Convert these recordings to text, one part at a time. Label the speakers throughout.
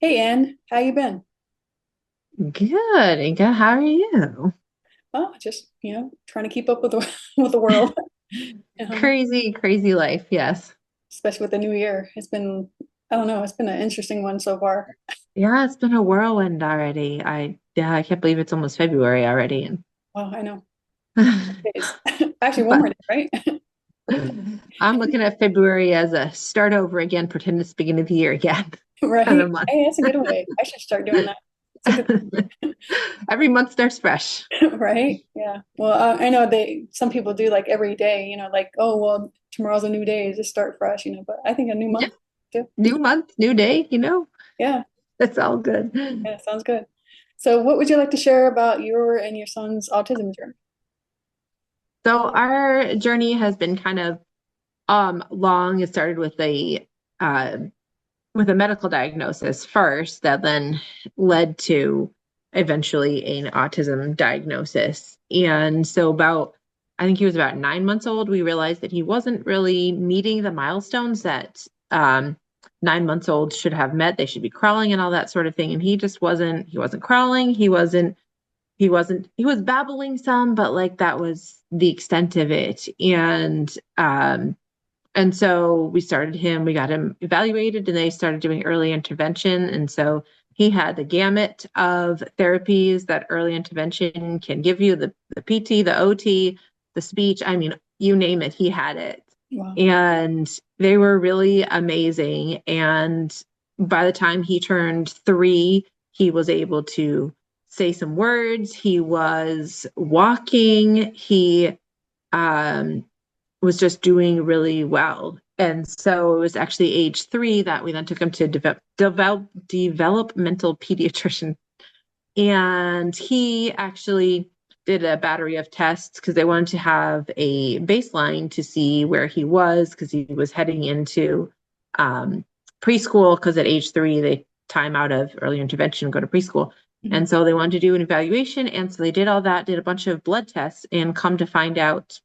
Speaker 1: Hey Ann, how you been?
Speaker 2: Good, Inga. How are you?
Speaker 1: Oh, just, trying to keep up with the with the world. Um,
Speaker 2: Crazy, crazy life. Yes.
Speaker 1: Especially with the new year. It's been, I don't know, it's been an interesting one so far.
Speaker 2: Yeah, it's been a whirlwind already. I can't believe it's almost February already.
Speaker 1: Wow, I know. Days. Actually, one more
Speaker 2: But
Speaker 1: day, right?
Speaker 2: I'm looking at February as a start over again, pretend it's the beginning of the year again kind
Speaker 1: Right.
Speaker 2: of month.
Speaker 1: Hey, that's a good way. I should start doing that. It's a good,
Speaker 2: Every month starts fresh.
Speaker 1: right? Yeah. Well, I know some people do like every day, like, oh, well, tomorrow's a new day, just start fresh, but I think a new
Speaker 2: Yeah.
Speaker 1: month too.
Speaker 2: New month, new day.
Speaker 1: Yeah.
Speaker 2: It's all good.
Speaker 1: Yeah, sounds good. So, what would you like to share about your and your son's autism journey?
Speaker 2: So our journey has been kind of long. It started uh with a medical diagnosis first that then led to eventually an autism diagnosis. And so I think he was about 9 months old, we realized that he wasn't really meeting the milestones that 9 months old should have met. They should be crawling and all that sort of thing. And he wasn't crawling. He was babbling some, but like that was the extent of it. And so we got him evaluated and they started doing early intervention. And so he had the gamut of therapies that early intervention can give you the PT, the OT, the speech. I mean, you name it, he had it.
Speaker 1: Wow.
Speaker 2: And they were really amazing. And by the time he turned 3, he was able to say some words. He was walking. He um, was just doing really well. And so it was actually age 3 that we then took him to developmental pediatrician. And he actually did a battery of tests because they wanted to have a baseline to see where he was because he was heading into preschool because at age 3 they time out of early intervention and go to preschool.
Speaker 1: Mhm.
Speaker 2: And so they wanted to do an evaluation. And so they did all that, did a bunch of blood tests, and come to find out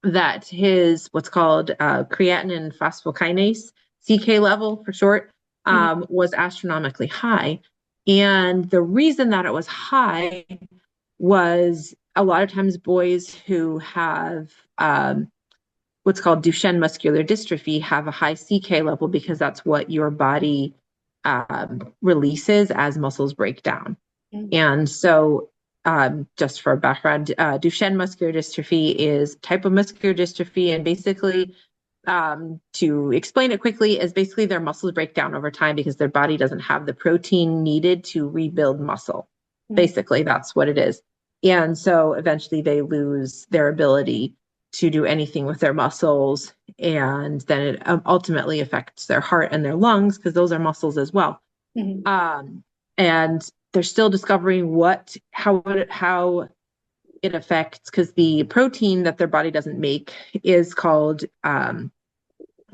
Speaker 2: that his what's called creatinine phosphokinase, CK level for short,
Speaker 1: Mhm.
Speaker 2: was astronomically high. And the reason that it was high was a lot of times boys who have what's called Duchenne Muscular Dystrophy have a high CK level because that's what your body releases as muscles break down.
Speaker 1: Mhm.
Speaker 2: And so, just for background, Duchenne muscular dystrophy is a type of muscular dystrophy, and basically, to explain it quickly, is basically their muscles break down over time because their body doesn't have the protein needed to rebuild muscle.
Speaker 1: Mhm.
Speaker 2: Basically, that's what it is. And so eventually they lose their ability to do anything with their muscles. And then it ultimately affects their heart and their lungs because those are muscles as well.
Speaker 1: Mhm.
Speaker 2: Um, and they're still discovering how it affects because the protein that their body doesn't make is called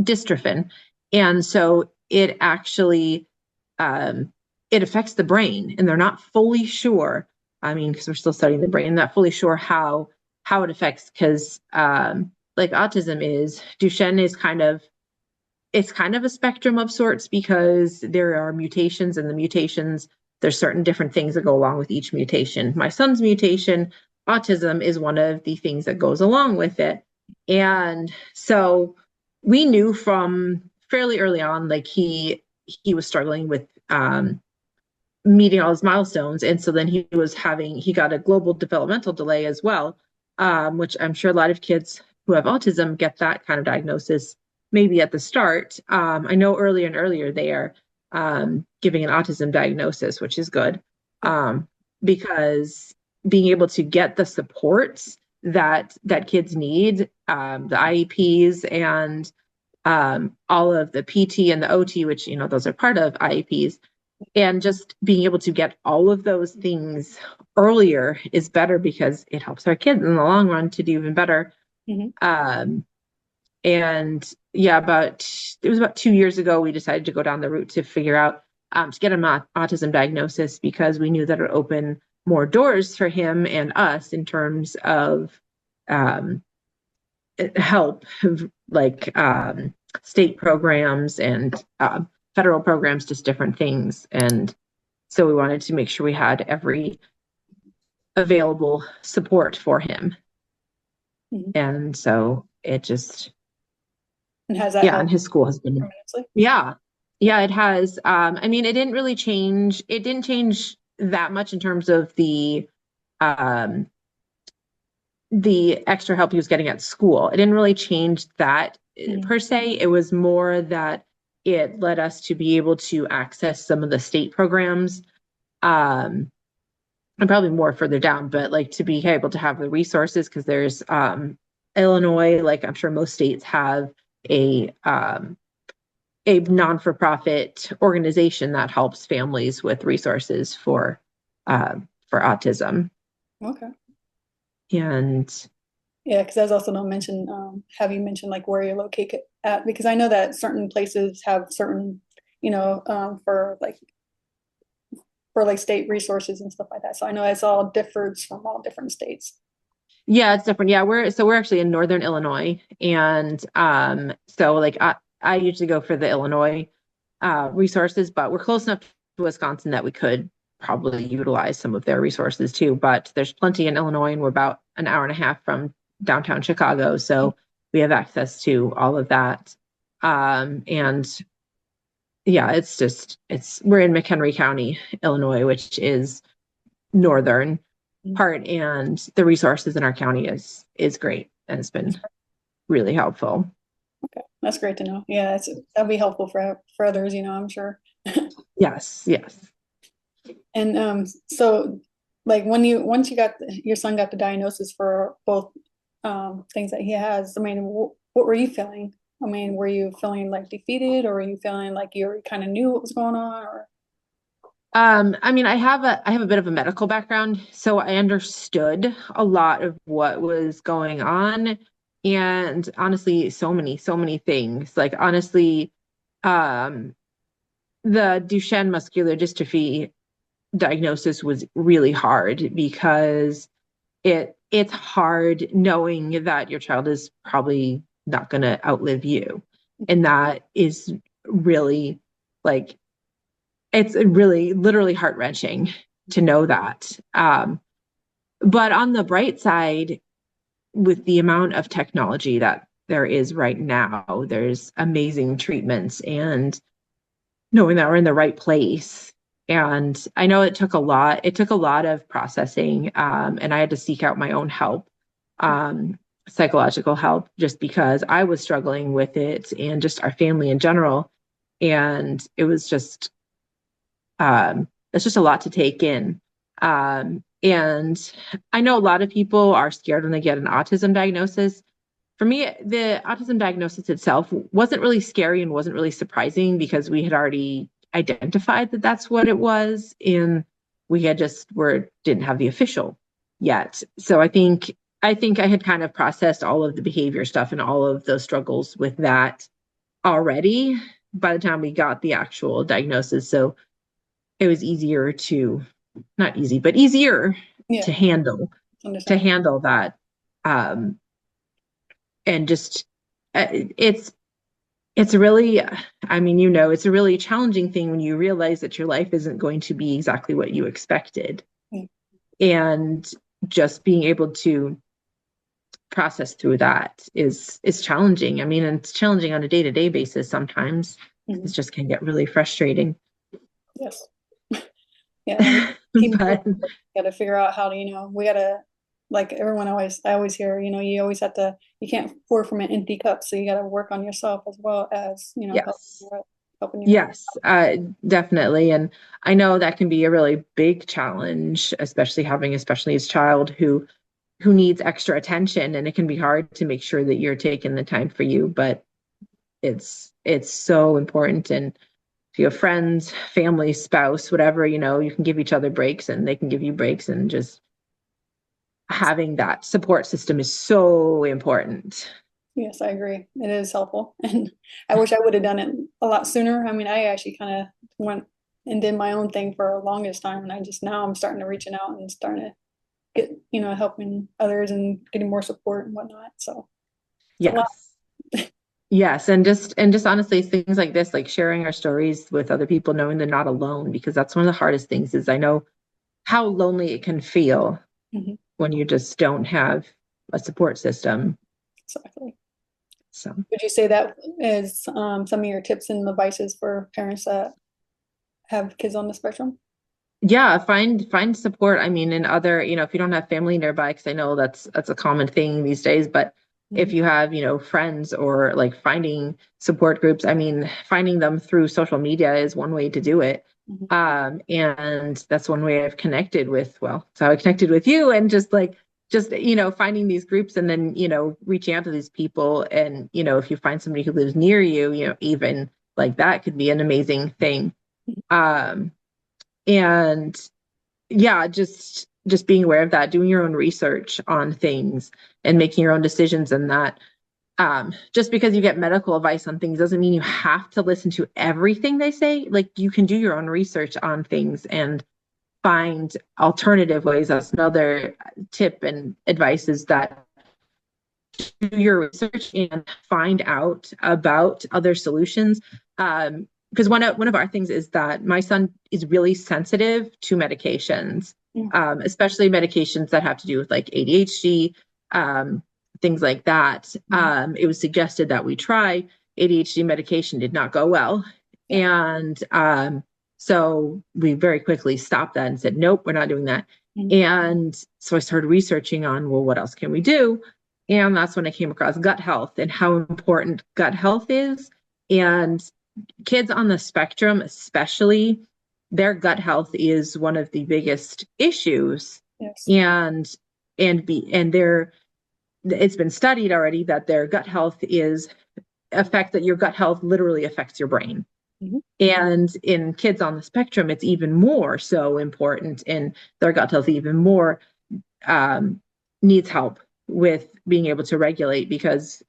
Speaker 2: dystrophin, and so it actually um, it affects the brain, and they're not fully sure. I mean, because we're still studying the brain, not fully sure how it affects because like autism is, Duchenne is kind of a spectrum of sorts because there are mutations and the mutations, there's certain different things that go along with each mutation. My son's mutation, autism, is one of the things that goes along with it. And so we knew from fairly early on, like he was struggling with meeting all his milestones. And so then he got a global developmental delay as well, which I'm sure a lot of kids who have autism get that kind of diagnosis maybe at the start. I know earlier and earlier they are giving an autism diagnosis, which is good,
Speaker 1: Yeah.
Speaker 2: because being able to get the supports that kids need, the IEPs and all of the PT and the OT, which those are part of IEPs, and just being able to get all of those things earlier is better because it helps our kids in the long run to do even better.
Speaker 1: Mhm.
Speaker 2: Um, and yeah, it was about 2 years ago we decided to go down the route to figure out to get an autism diagnosis because we knew that it would open more doors for him and us in terms of um, help, like state programs and federal programs, just different things. And so we wanted to make sure we had every available support for him.
Speaker 1: Mhm.
Speaker 2: And so it just,
Speaker 1: And has that
Speaker 2: yeah, and
Speaker 1: helped
Speaker 2: his school has been,
Speaker 1: tremendously?
Speaker 2: yeah, yeah, it has. I mean, it didn't really change, it didn't change that much in terms of um, the extra help he was getting at school. It didn't really change that
Speaker 1: Mhm.
Speaker 2: per se. It was more that it led us to be able to access some of the state programs, and probably more further down, but like to be able to have the resources, because there's Illinois, like I'm sure most states have a non-for-profit organization that helps families with resources for autism.
Speaker 1: Okay.
Speaker 2: And
Speaker 1: Yeah, because there's also no mention, have you mentioned like where you're located at? Because I know that certain places have certain, for like state resources and stuff like that. So I know it's all differs from all different states.
Speaker 2: yeah, it's different. Yeah, we're actually in Northern Illinois, and so like I usually go for the Illinois resources, but we're close enough to Wisconsin that we could probably utilize some of their resources too. But there's plenty in Illinois, and we're about an hour and a half from downtown Chicago, so we have access to all of that. And yeah, we're in McHenry County, Illinois, which is northern part, and the resources in our county is great, and it's been really helpful.
Speaker 1: Okay, that's great to know. Yeah, that'll be helpful for others, I'm sure.
Speaker 2: Yes, yes.
Speaker 1: And so like when you once you got your son got the diagnosis for both things that he has, I mean, what were you feeling? I mean, were you feeling like defeated, or were you feeling like you kind of knew what was going on, or
Speaker 2: I mean, I have a bit of a medical background, so I understood a lot of what was going on. And honestly, so many things. Like honestly, um, the Duchenne muscular dystrophy diagnosis was really hard because it's hard knowing that your child is probably not going to outlive you. And that is really like it's really literally heart-wrenching to know that. But on the bright side, with the amount of technology that there is right now, there's amazing treatments, and knowing that we're in the right place. And I know it took a lot of processing, and I had to seek out my own help, psychological help, just because I was struggling with it and just our family in general. And it's just a lot to take in. And I know a lot of people are scared when they get an autism diagnosis. For me, the autism diagnosis itself wasn't really scary and wasn't really surprising, because we had already identified that that's what it was, and we had didn't have the official yet. So I think I had kind of processed all of the behavior stuff and all of those struggles with that already by the time we got the actual diagnosis. So it was not easy, but easier
Speaker 1: yeah,
Speaker 2: to handle to
Speaker 1: understand.
Speaker 2: handle that. Um, and just it's really, I mean, it's a really challenging thing when you realize that your life isn't going to be exactly what you expected,
Speaker 1: Yeah.
Speaker 2: and just being able to process through that is challenging. I mean, and it's challenging on a day-to-day basis sometimes. It
Speaker 1: Mhm.
Speaker 2: just can get really frustrating.
Speaker 1: Yes. Yeah, and keep moving
Speaker 2: But
Speaker 1: forward. Got to figure out how to, we got to, like I always hear, you always have to, you can't pour from an empty cup. So you got to work on yourself as well as,
Speaker 2: yes.
Speaker 1: helping your.
Speaker 2: Yes, definitely. And I know that can be a really big challenge, especially having a special needs child who needs extra attention. And it can be hard to make sure that you're taking the time for you, but it's so important. And if you have friends, family, spouse, whatever, you can give each other breaks, and they can give you breaks, and just having that support system is so important.
Speaker 1: Yes, I agree. It is helpful. And I wish I would have done it a lot sooner. I mean, I actually kind of went and did my own thing for the longest time. And now I'm starting to reaching out and starting to get, helping others and getting more support and whatnot. So it's a lot.
Speaker 2: Yes. Yes, and just honestly things like this, like sharing our stories with other people, knowing they're not alone, because that's one of the hardest things is I know how lonely it can feel
Speaker 1: Mhm.
Speaker 2: when you just don't have a support system.
Speaker 1: Exactly.
Speaker 2: So
Speaker 1: Would you say that is some of your tips and advices for parents that have kids on the spectrum?
Speaker 2: yeah, find support. I mean, in other, if you don't have family nearby, because I know that's a common thing these days, but if
Speaker 1: Mhm.
Speaker 2: you have, friends or like finding support groups, I mean, finding them through social media is one way to do it.
Speaker 1: Mhm.
Speaker 2: And that's one way I've connected with, well, so I connected with you and just finding these groups and then, reaching out to these people. And, if you find somebody who lives near you, even like that could be an amazing thing. Um, and yeah, just being aware of that, doing your own research on things and making your own decisions, and that just because you get medical advice on things doesn't mean you have to listen to everything they say. Like, you can do your own research on things and find alternative ways. That's another tip and advice, is that do your research and find out about other solutions. Because one of our things is that my son is really sensitive to medications,
Speaker 1: Mhm.
Speaker 2: especially medications that have to do with like ADHD, things like that.
Speaker 1: Mhm.
Speaker 2: It was suggested that we try ADHD medication, did not go well.
Speaker 1: Yeah.
Speaker 2: And so we very quickly stopped that and said, nope, we're not doing that.
Speaker 1: Mhm.
Speaker 2: And so I started researching on, well, what else can we do? And that's when I came across gut health and how important gut health is. And kids on the spectrum, especially, their gut health is one of the biggest issues.
Speaker 1: Yes.
Speaker 2: And and it's been studied already that their gut health is affect that your gut health literally affects your brain.
Speaker 1: Mhm.
Speaker 2: And in kids on the spectrum, it's even more so important, and their gut health even more um, needs help with being able to regulate, because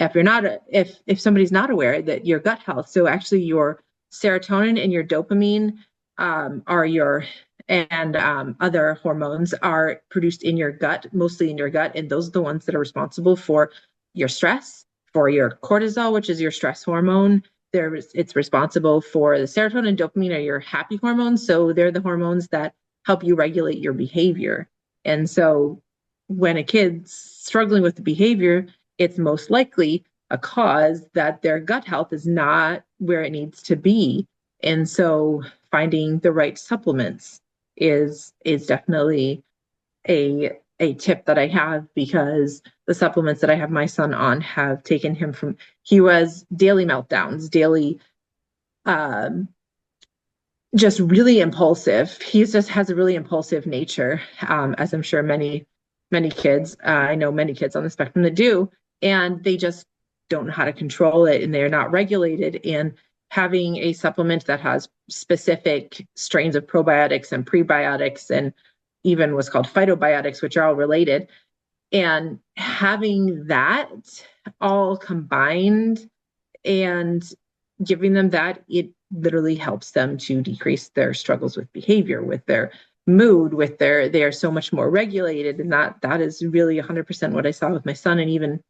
Speaker 2: if you're not if somebody's not aware that your gut health, so actually your serotonin and your dopamine are your and other hormones are produced in your gut, mostly in your gut, and those are the ones that are responsible for your stress, for your cortisol, which is your stress hormone. It's responsible for the serotonin and dopamine are your happy hormones, so they're the hormones that help you regulate your behavior. And so when a kid's struggling with the behavior, it's most likely a cause that their gut health is not where it needs to be. And so finding the right supplements is definitely a tip that I have, because the supplements that I have my son on have taken him from, he was daily meltdowns, daily um just really impulsive. He just has a really impulsive nature, as I'm sure many kids. I know many kids on the spectrum that do, and they just don't know how to control it, and they're not regulated. And having a supplement that has specific strains of probiotics and prebiotics, and even what's called phytobiotics, which are all related, and having that all combined and giving them that, it literally helps them to decrease their struggles with behavior, with their mood, with they are so much more regulated. And that is really 100% what I saw with my son. And even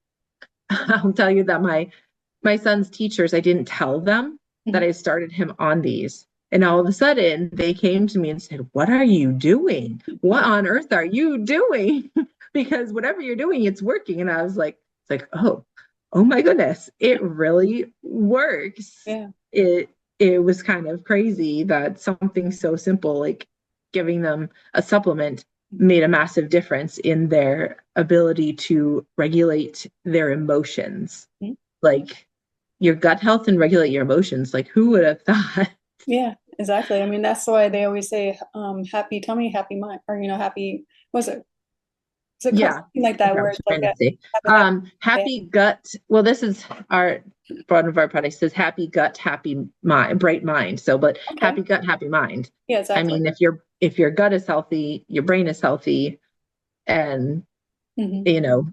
Speaker 2: I'll tell you that my son's teachers, I didn't tell them that
Speaker 1: Mhm.
Speaker 2: I started him on these. And all of a sudden they came to me and said, what are you doing? What on earth are you doing? Because whatever you're doing, it's working. And I was like, it's like, oh my goodness, it really works.
Speaker 1: Yeah.
Speaker 2: It was kind of crazy that something so simple like giving them a supplement made a massive difference in their ability to regulate their emotions.
Speaker 1: Mhm.
Speaker 2: Like, your gut health and regulate your emotions. Like, who would have thought?
Speaker 1: Yeah, exactly. I mean, that's why they always say, happy tummy, happy mind, or happy, was it? Is it called
Speaker 2: Yeah,
Speaker 1: something like
Speaker 2: I
Speaker 1: that
Speaker 2: forgot
Speaker 1: where
Speaker 2: what
Speaker 1: it's
Speaker 2: you're
Speaker 1: like
Speaker 2: trying to say.
Speaker 1: having that day?
Speaker 2: Happy gut. Well, this is our one of our products says happy gut, happy mind, bright mind. So, but
Speaker 1: Okay.
Speaker 2: happy gut, happy mind.
Speaker 1: Yeah,
Speaker 2: I
Speaker 1: exactly.
Speaker 2: mean, if your gut is healthy, your brain is healthy, and
Speaker 1: Hmm.
Speaker 2: you know,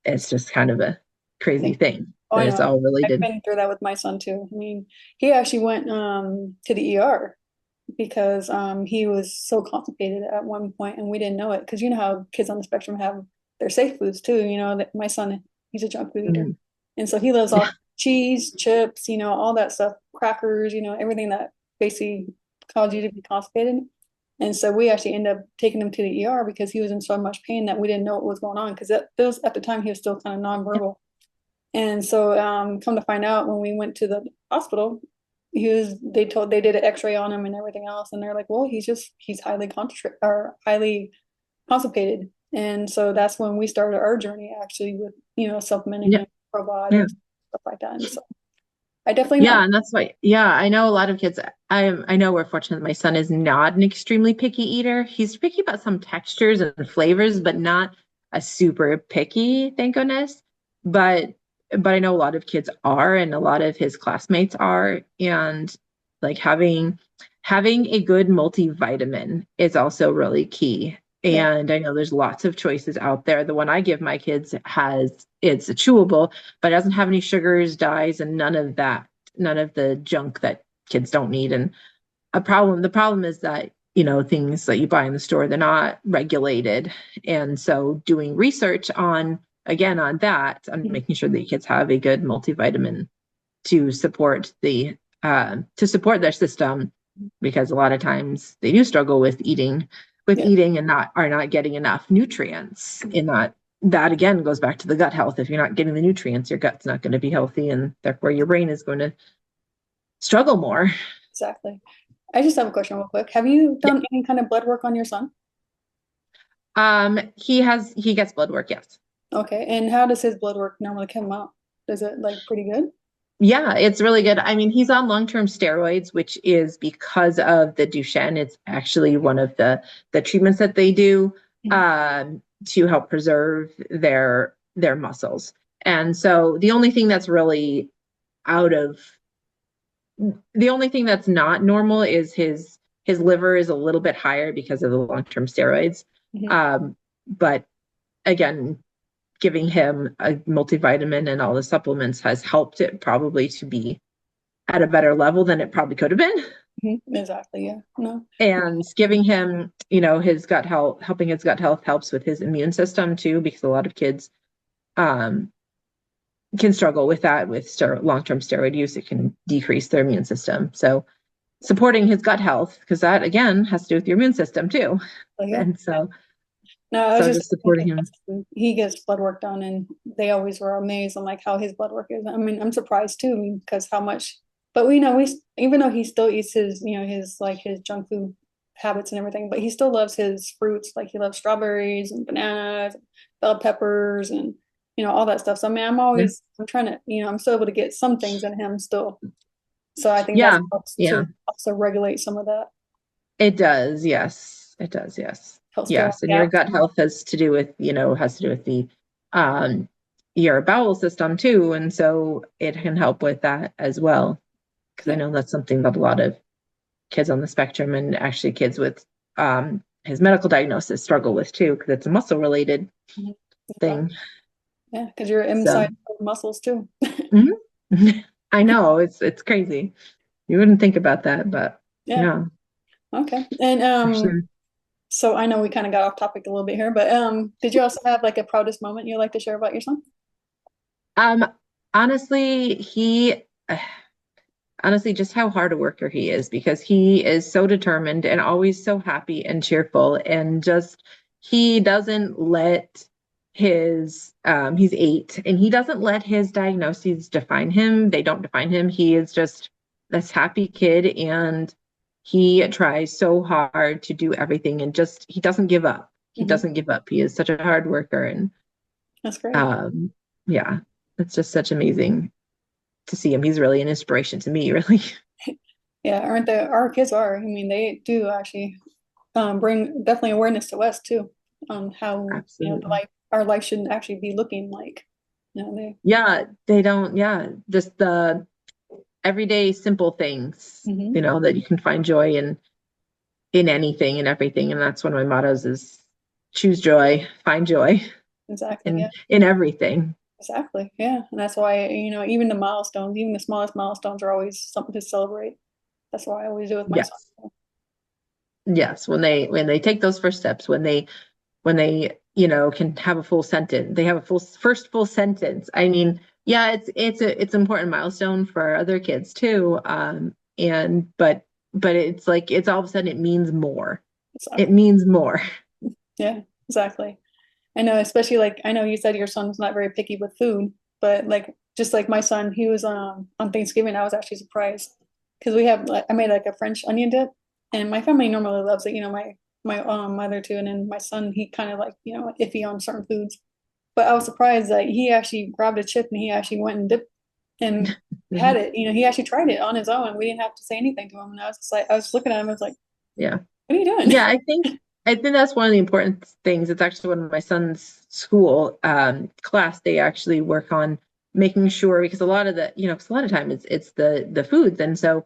Speaker 2: it's just kind of a
Speaker 1: Yeah.
Speaker 2: crazy thing
Speaker 1: Oh,
Speaker 2: that
Speaker 1: I
Speaker 2: it's
Speaker 1: know.
Speaker 2: all
Speaker 1: I've
Speaker 2: related.
Speaker 1: been through that with my son too. I mean, he actually went to the ER because he was so constipated at one point and we didn't know it because you know how kids on the spectrum have their safe foods too. You know that my son, he's a junk food eater.
Speaker 2: Mhm.
Speaker 1: And so he lives
Speaker 2: Yeah.
Speaker 1: off cheese, chips, all that stuff, crackers, everything that basically caused you to be constipated. And so we actually ended up taking him to the ER because he was in so much pain that we didn't know what was going on because it was at the time he was still kind of nonverbal. And so come to find out when we went to the hospital, they did an x-ray on him and everything else. And they're like, well, he's highly concentrated or highly constipated. And so that's when we started our journey actually with, supplementing
Speaker 2: Yeah.
Speaker 1: him
Speaker 2: Yeah.
Speaker 1: probiotics, stuff like that. And so I definitely
Speaker 2: Yeah,
Speaker 1: know.
Speaker 2: and that's why, yeah, I know a lot of kids. I know we're fortunate. My son is not an extremely picky eater. He's picky about some textures and flavors, but not a super picky, thank goodness. But I know a lot of kids are, and a lot of his classmates are, and like having a good multivitamin is also really key.
Speaker 1: Yeah.
Speaker 2: And I know there's lots of choices out there. The one I give my kids it's a chewable, but it doesn't have any sugars, dyes, and none of the junk that kids don't need. And the problem is that, things that you buy in the store, they're not regulated. And so doing research on that, on
Speaker 1: Mhm.
Speaker 2: making sure that kids have a good multivitamin to support their system, because a lot of times they do struggle with eating
Speaker 1: Yeah.
Speaker 2: and are not getting enough nutrients in that again goes back to the gut health. If you're not getting the nutrients, your gut's not going to be healthy, and therefore your brain is going to struggle more.
Speaker 1: Exactly. I just have a question real quick. Have you
Speaker 2: Yeah.
Speaker 1: done any kind of blood work on your son?
Speaker 2: He gets blood work, yes.
Speaker 1: Okay. And how does his blood work normally come out? Is it like pretty good?
Speaker 2: Yeah, it's really good. I mean, he's on long-term steroids, which is because of the Duchenne. It's actually one of the treatments that they do
Speaker 1: Mhm.
Speaker 2: to help preserve their muscles. And so out of the only thing that's not normal is his liver is a little bit higher because of the long-term steroids.
Speaker 1: Mhm.
Speaker 2: But again, giving him a multivitamin and all the supplements has helped it probably to be at a better level than it probably could have been.
Speaker 1: Mhm. Exactly. Yeah. No.
Speaker 2: And giving him, his gut health, helping his gut health helps with his immune system too, because a lot of kids um, can struggle with that with long-term steroid use. It can decrease their immune system. So supporting his gut health, because that again has to do with your immune system too.
Speaker 1: So, yeah.
Speaker 2: And
Speaker 1: No, I was
Speaker 2: so
Speaker 1: just
Speaker 2: just supporting
Speaker 1: thinking
Speaker 2: him.
Speaker 1: he gets blood work done and they always were amazed on like how his blood work is. I mean, I'm surprised too because how much, but we even though he still eats his, his junk food habits and everything, but he still loves his fruits. Like he loves strawberries and bananas, bell peppers and, all that stuff. So I mean,
Speaker 2: Yeah.
Speaker 1: I'm trying to, I'm still able to get some things in him still. So I think that
Speaker 2: Yeah.
Speaker 1: helps
Speaker 2: Yeah.
Speaker 1: to also regulate some of that.
Speaker 2: It does. Yes. It does. Yes.
Speaker 1: Helps fill out
Speaker 2: Yes. And
Speaker 1: the
Speaker 2: your
Speaker 1: gap.
Speaker 2: gut health has to do with um, your bowel system too. And so it can help with that as well. Because I
Speaker 1: Yeah.
Speaker 2: know that's something that a lot of kids on the spectrum and actually kids with his medical diagnosis struggle with too, because it's a muscle related
Speaker 1: Mhm.
Speaker 2: thing.
Speaker 1: Yeah, because you're
Speaker 2: So
Speaker 1: inside of muscles too.
Speaker 2: mhm. I know it's crazy. You wouldn't think about that, but
Speaker 1: Yeah.
Speaker 2: yeah,
Speaker 1: Okay. And
Speaker 2: for sure.
Speaker 1: so I know we kind of got off topic a little bit here, but did you also have like a proudest moment you like to share about your son?
Speaker 2: Um, honestly, honestly, just how hard a worker he is, because he is so determined and always so happy and cheerful, and just he doesn't let he's 8, and he doesn't let his diagnoses define him. They don't define him. He is just this happy kid, and he tries so hard to do everything, and just he doesn't give up.
Speaker 1: Hmm.
Speaker 2: He is such a hard worker. And
Speaker 1: That's great.
Speaker 2: um yeah, it's just such amazing to see him. He's really an inspiration to me, really.
Speaker 1: Yeah, aren't they? Our kids are. I mean, they do actually bring definitely awareness to us too on how
Speaker 2: Absolutely.
Speaker 1: our life shouldn't actually be looking like. They.
Speaker 2: Yeah, they don't, yeah, just the everyday simple things,
Speaker 1: Hmm.
Speaker 2: that you can find joy in anything and everything. And that's one of my mottos is choose joy, find joy
Speaker 1: Exactly.
Speaker 2: in
Speaker 1: Yeah.
Speaker 2: everything.
Speaker 1: Exactly. Yeah. And that's why, even the milestones, even the smallest milestones are always something to celebrate. That's what I always do with my son.
Speaker 2: Yes. Yes. When they take those first steps, when they can have a full sentence, they have a first full sentence. I mean, Yeah, it's an important milestone for other kids too. And but it's like it's all of a sudden it means more. It
Speaker 1: Exactly.
Speaker 2: means more.
Speaker 1: Yeah, exactly. I know, especially like I know you said your son's not very picky with food, but like just like my son, he was on Thanksgiving. I was actually surprised because we have like I made like a French onion dip, and my family normally loves it. You know, my mother too, and then my son he kind of like iffy on certain foods. But I was surprised that he actually grabbed a chip and he actually went and dipped and had
Speaker 2: Mhm.
Speaker 1: it. You know, he actually tried it on his own. We didn't have to say anything to him, and I was just like, I was looking at him, I was like,
Speaker 2: Yeah.
Speaker 1: what are you doing?
Speaker 2: Yeah, I think that's one of the important things. It's actually one of my son's school class. They actually work on making sure because a lot of the, 'cause a lot of time it's the foods. And so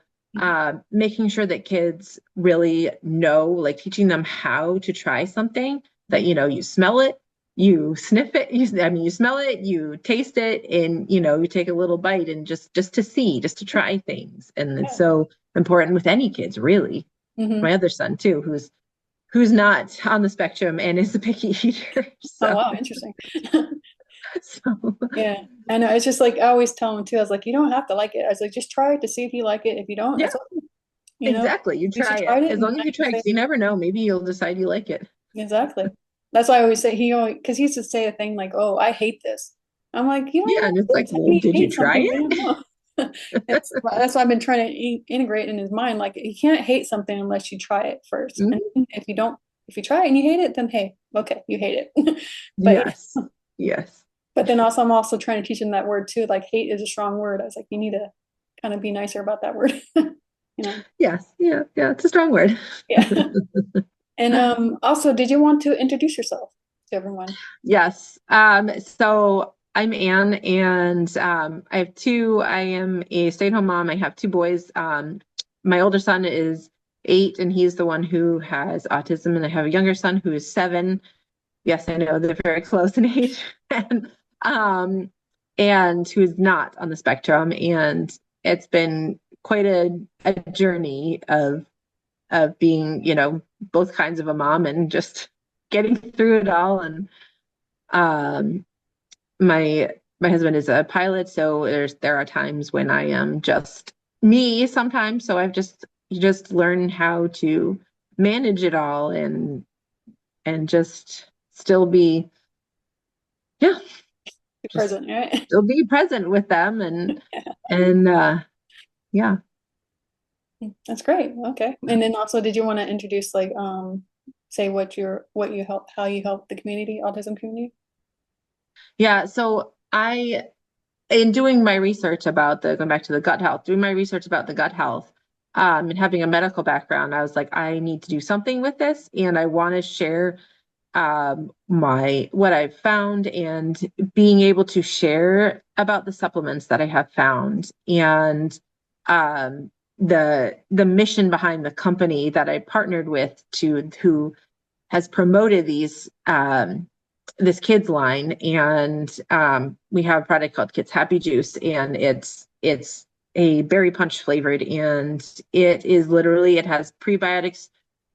Speaker 2: making sure that kids really know, like teaching them how to try something that, you smell it, you sniff it, you smell it, you taste it, and you take a little bite and just to see, just to try things. And it's
Speaker 1: Yeah.
Speaker 2: so important with any kids, really.
Speaker 1: Hmm.
Speaker 2: My other son too, who's not on the spectrum and is a picky eater.
Speaker 1: Oh
Speaker 2: So,
Speaker 1: wow, interesting.
Speaker 2: so
Speaker 1: Yeah, I know. It's just like I always tell him too. I was like, you don't have to like it. I was like, just try it to see if you like it. If you don't,
Speaker 2: yeah,
Speaker 1: that's okay. You know, at
Speaker 2: exactly. You
Speaker 1: least you
Speaker 2: try it.
Speaker 1: tried it,
Speaker 2: As
Speaker 1: and
Speaker 2: long
Speaker 1: now
Speaker 2: as you
Speaker 1: you
Speaker 2: try,
Speaker 1: say
Speaker 2: because you never know. Maybe you'll decide you like it.
Speaker 1: exactly. That's why I always say he always because he used to say a thing like, "Oh, I hate this." I'm like, you don't
Speaker 2: Yeah,
Speaker 1: know
Speaker 2: and it's
Speaker 1: what it
Speaker 2: like,
Speaker 1: is. How
Speaker 2: well,
Speaker 1: can you
Speaker 2: did you
Speaker 1: hate
Speaker 2: try
Speaker 1: something you don't
Speaker 2: it?
Speaker 1: know? That's why I've been trying to integrate in his mind. Like, you can't hate something unless you try it first. And
Speaker 2: Mhm.
Speaker 1: if you don't, if you try it and you hate it, then hey, okay, you hate it. But
Speaker 2: Yes. Yes.
Speaker 1: but then also I'm also trying to teach him that word too. Like hate is a strong word. I was like, you need to kind of be nicer about that word. You know?
Speaker 2: Yes. Yeah. Yeah. It's a strong word.
Speaker 1: Yeah. And also, did you want to introduce yourself to everyone?
Speaker 2: Yes. So I'm Anne, and I am a stay-at-home mom. I have two boys. My older son is 8, and he's the one who has autism, and I have a younger son who is 7. Yes, I know they're very close in age, um, and who's not on the spectrum. And it's been quite a journey of being, both kinds of a mom and just getting through it all. And um, my husband is a pilot, so there are times when I am just me sometimes. So you just learn how to manage it all and just still be, yeah,
Speaker 1: Be
Speaker 2: just
Speaker 1: present, right?
Speaker 2: still be present with them and yeah.
Speaker 1: That's great. Okay. And then also, did you want to introduce like say what you help how you help the community, autism community?
Speaker 2: Yeah, so I in doing my research about the going back to the gut health, doing my research about the gut health, and having a medical background, I was like, I need to do something with this, and I want to share my what I've found and being able to share about the supplements that I have found and um, the mission behind the company that I partnered with to who has promoted this kids line, and we have a product called Kids Happy Juice, and it's a berry punch flavored, and it has prebiotics,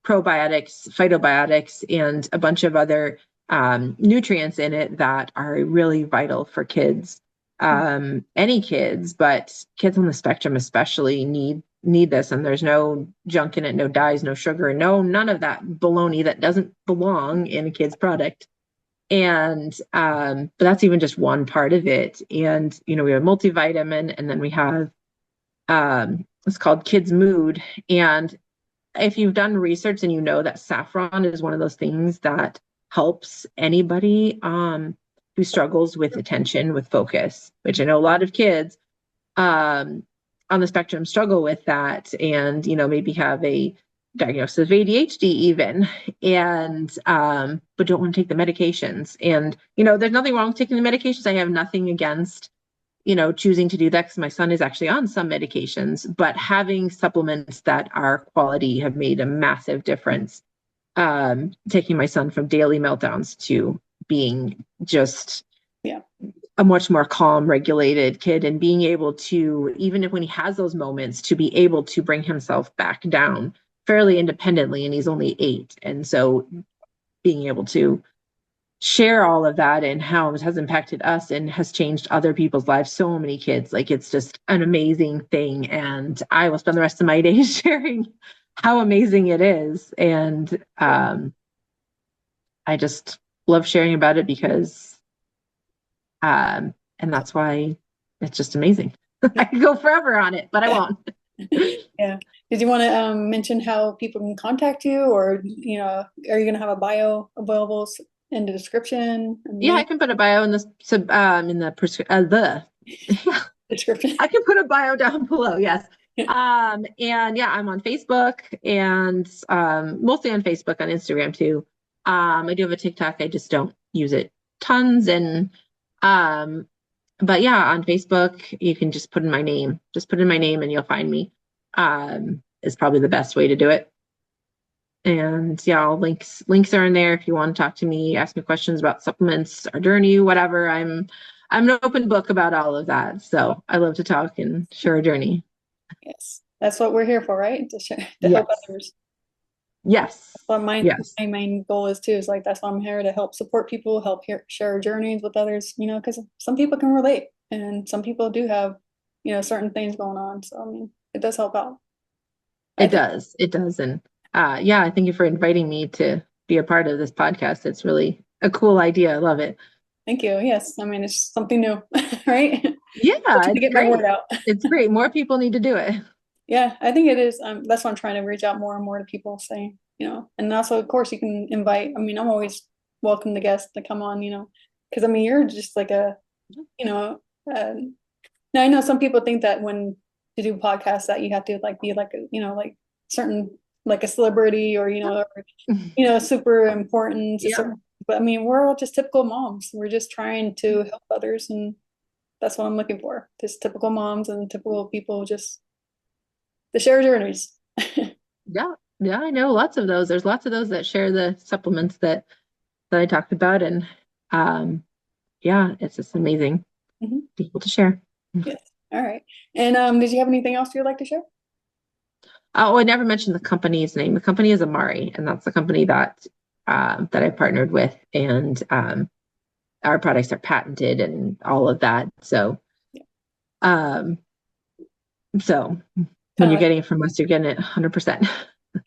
Speaker 2: probiotics, phytobiotics, and a bunch of other nutrients in it that are really vital for kids. Any kids, but kids on the spectrum especially need this, and there's no junk in it, no dyes, no sugar, none of that baloney that doesn't belong in a kid's product. And but that's even just one part of it. And we have multivitamin, and then we have it's called Kids Mood. And if you've done research and you know that saffron is one of those things that helps anybody who struggles with attention, with focus, which I know a lot of kids um, on the spectrum struggle with that, and maybe have a diagnosis of ADHD even, and but don't want to take the medications. And there's nothing wrong with taking the medications. I have nothing against choosing to do that, because my son is actually on some medications, but having supplements that are quality have made a massive difference. Taking my son from daily meltdowns to being just
Speaker 1: Yeah.
Speaker 2: a much more calm, regulated kid, and being able to, even if when he has those moments, to be able to bring himself back down fairly independently. And he's only 8. And so being able to share all of that and how it has impacted us and has changed other people's lives, so many kids. Like, it's just an amazing thing. And I will spend the rest of my days sharing how amazing it is. And I just love sharing about it because, and that's why it's just amazing. I could go forever on it, but I won't.
Speaker 1: Yeah. Did you want to mention how people can contact you, or are you going to have a bio available in the description and
Speaker 2: Yeah, I
Speaker 1: link
Speaker 2: can put a bio in the
Speaker 1: description?
Speaker 2: I can put a bio down below. Yes. And yeah, I'm on Facebook and mostly on Facebook, on Instagram too. I do have a TikTok. I just don't use it tons. And but yeah, on Facebook, you can just put in my name. Just put in my name and you'll find me. Is probably the best way to do it. And yeah, all links are in there if you want to talk to me, ask me questions about supplements, our journey, whatever. I'm an open book about all of that. So I love to talk and share a journey.
Speaker 1: Yes, that's what we're here for, right? To share, to help
Speaker 2: Yes.
Speaker 1: others.
Speaker 2: Yes.
Speaker 1: That's what
Speaker 2: Yes.
Speaker 1: my main goal is too. Is like that's why I'm here, to help support people, share journeys with others. Because some people can relate, and some people do have certain things going on. So I mean, it does help out. I
Speaker 2: It
Speaker 1: think.
Speaker 2: does. It does. And yeah, thank you for inviting me to be a part of this podcast. It's really a cool idea. I love it.
Speaker 1: Thank you. Yes, I mean it's something new, right?
Speaker 2: Yeah,
Speaker 1: To
Speaker 2: it's
Speaker 1: get my word
Speaker 2: great.
Speaker 1: out.
Speaker 2: It's great. More people need to do it.
Speaker 1: Yeah, I think it is. That's why I'm trying to reach out more and more to people, saying, and also, of course, you can invite. I mean, I'm always welcome the guests to come on, because I mean, you're just like you know, now I know some people think that when to do podcasts that you have to like be like like certain like a celebrity, or super important to
Speaker 2: Yep.
Speaker 1: certain. But I mean, we're all just typical moms. We're just trying to help others, and that's what I'm looking for. Just typical moms and typical people, just the share journeys.
Speaker 2: Yeah. Yeah, I know lots of those. There's lots of those that share the supplements that I talked about. And yeah, it's just amazing
Speaker 1: Mhm.
Speaker 2: people to share.
Speaker 1: Yes. All right. And did you have anything else you'd like to share?
Speaker 2: Oh, I never mentioned the company's name. The company is Amari, and that's the company that I partnered with. And our products are patented and all of that.
Speaker 1: Yeah.
Speaker 2: Um, so
Speaker 1: Kind
Speaker 2: when
Speaker 1: of
Speaker 2: you're
Speaker 1: like,
Speaker 2: getting it from us, you're getting it 100%.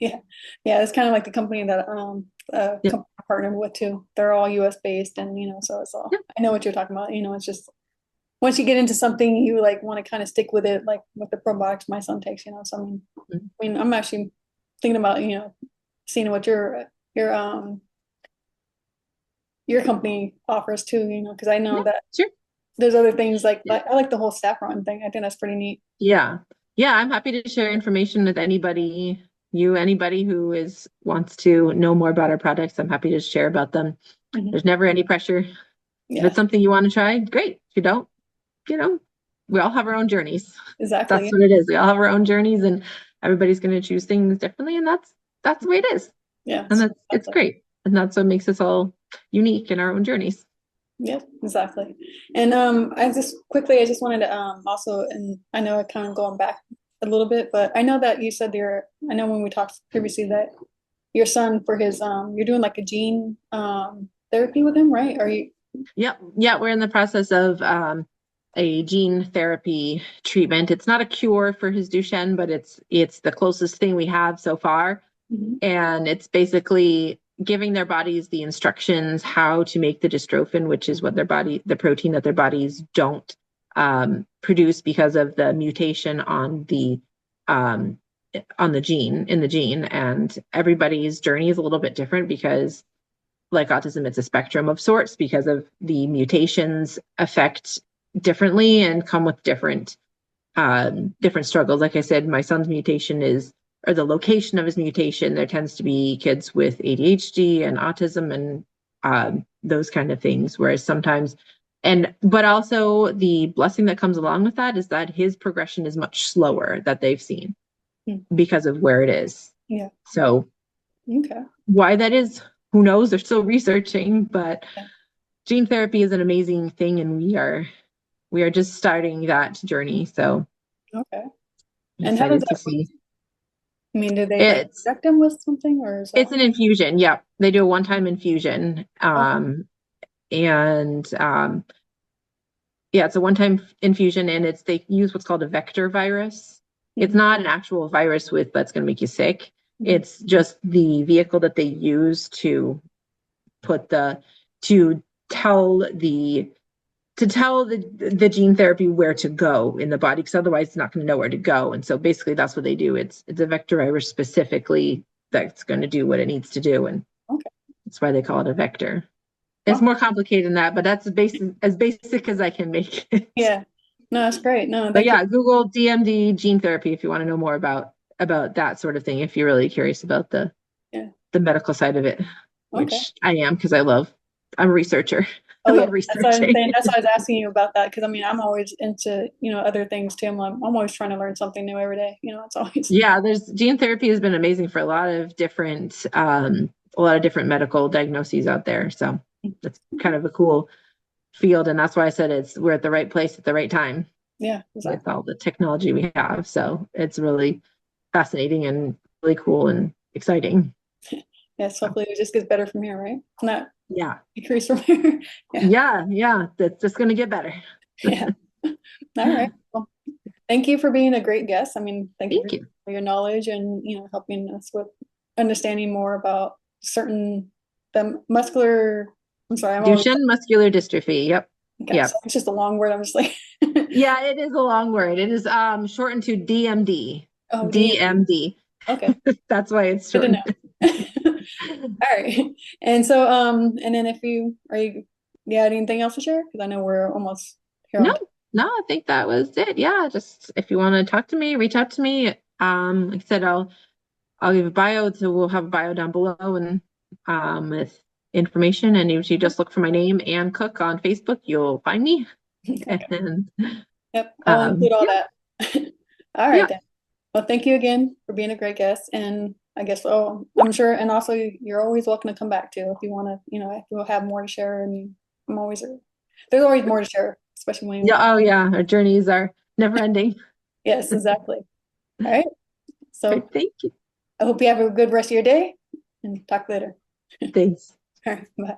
Speaker 1: yeah, yeah. It's kind of like the company that
Speaker 2: Yep.
Speaker 1: company I partnered with too. They're all U.S. based, and so it's all.
Speaker 2: Yep.
Speaker 1: I know what you're talking about. It's just once you get into something, you like want to kind of stick with it, like with the probiotics my son takes. So I mean, I'm actually thinking about seeing what your company offers too. Because I know
Speaker 2: Yeah,
Speaker 1: that
Speaker 2: sure.
Speaker 1: there's other things like
Speaker 2: Yeah.
Speaker 1: I like the whole saffron thing. I think that's pretty neat.
Speaker 2: Yeah. Yeah, I'm happy to share information with anybody who wants to know more about our products. I'm happy to share about them.
Speaker 1: Mhm.
Speaker 2: There's never any pressure. If
Speaker 1: Yeah,
Speaker 2: it's something you want to try, great. If you don't, you know, we all have our own journeys. That's
Speaker 1: exactly.
Speaker 2: what it is. We all have our own journeys and everybody's going to choose things differently. And that's the way it is.
Speaker 1: Yeah,
Speaker 2: And it's
Speaker 1: exactly.
Speaker 2: great. And that's what makes us all unique in our own journeys.
Speaker 1: Yeah, exactly. And I just wanted to also, and I know I kind of going back a little bit, but I know that you said I know when we talked previously that your son for his you're doing like a gene therapy with him, right? Are you?
Speaker 2: Yep. Yeah, we're in the process of a gene therapy treatment. It's not a cure for his Duchenne, but it's the closest thing we have so far.
Speaker 1: Mhm.
Speaker 2: And it's basically giving their bodies the instructions how to make the dystrophin, which is the protein that their bodies don't produce because of the mutation um, on the gene in the gene. And everybody's journey is a little bit different because, like autism, it's a spectrum of sorts because of the mutations affect differently and come with different struggles. Like I said, my son's mutation or the location of his mutation, there tends to be kids with ADHD and autism and those kind of things. Whereas but also the blessing that comes along with that is that his progression is much slower that they've seen
Speaker 1: Mm.
Speaker 2: because of where it is.
Speaker 1: Yeah.
Speaker 2: So
Speaker 1: Okay.
Speaker 2: why that is, who knows? They're still researching, but
Speaker 1: Yeah.
Speaker 2: gene therapy is an amazing thing, and we are just starting that journey. So
Speaker 1: Okay.
Speaker 2: I'm
Speaker 1: And how does
Speaker 2: excited to
Speaker 1: that work?
Speaker 2: see.
Speaker 1: I mean, do they like
Speaker 2: It's
Speaker 1: inject him with something, or is
Speaker 2: it's
Speaker 1: that?
Speaker 2: an infusion. Yeah, they do a one-time infusion.
Speaker 1: Okay.
Speaker 2: And yeah, it's a one-time infusion, and they use what's called a vector virus. It's not an actual virus that's going to make you sick. It's just the vehicle that they use to to tell the gene therapy where to go in the body, because otherwise it's not going to know where to go. And so basically that's what they do. It's a vector virus specifically that's going to do what it needs to do, and that's why they call it a vector. It's more complicated than that, but that's as basic as I can make it.
Speaker 1: Yeah. No, that's great. No,
Speaker 2: But yeah, Google DMD gene therapy if you want to know more about that sort of thing, if you're really curious about the medical side of it, which I am, because I'm a researcher.
Speaker 1: Oh,
Speaker 2: I
Speaker 1: yeah.
Speaker 2: love
Speaker 1: That's what I'm
Speaker 2: researching.
Speaker 1: saying. That's why I was asking you about that, because I mean, I'm always into, other things too. I'm always trying to learn something new every day. It's always.
Speaker 2: Yeah, gene therapy has been amazing for a lot of different medical diagnoses out there. So it's kind of a cool field, and that's why I said we're at the right place at the right time.
Speaker 1: Yeah, exactly.
Speaker 2: With all the technology we have. So it's really fascinating and really cool and exciting.
Speaker 1: Yes, hopefully it just gets better from here, right? Not decrease from here.
Speaker 2: Yeah. That's just going to get better.
Speaker 1: Yeah. All right. Well, thank you for being a great guest. I mean, thank you for your knowledge and, helping us with understanding more about the muscular, I'm sorry,
Speaker 2: Duchenne Muscular Dystrophy. Yep.
Speaker 1: Okay, so it's just a long word. I'm just like.
Speaker 2: Yeah, it is a long word. It is shortened to DMD.
Speaker 1: Oh,
Speaker 2: DMD.
Speaker 1: Okay.
Speaker 2: That's why it's shortened.
Speaker 1: All right. And so, and then if you had anything else to share? Because I know we're almost here.
Speaker 2: No, I think that was it. Yeah, just if you want to talk to me, reach out to me. Like I said, I'll give a bio. So we'll have a bio down below, and with information. And if you just look for my name, Ann Cook, on Facebook, you'll find me.
Speaker 1: Okay.
Speaker 2: And,
Speaker 1: yep, I'll include all that. All right, then. Well, thank you again for being a great guest. And I guess, I'm sure, and also you're always welcome to come back too if you want to, if you'll have more to share. And there's always more to share, especially when
Speaker 2: our journeys are never ending.
Speaker 1: Yes, exactly. All right. So
Speaker 2: Great, thank you.
Speaker 1: I hope you have a good rest of your day, and talk later.
Speaker 2: Thanks.
Speaker 1: All right, bye.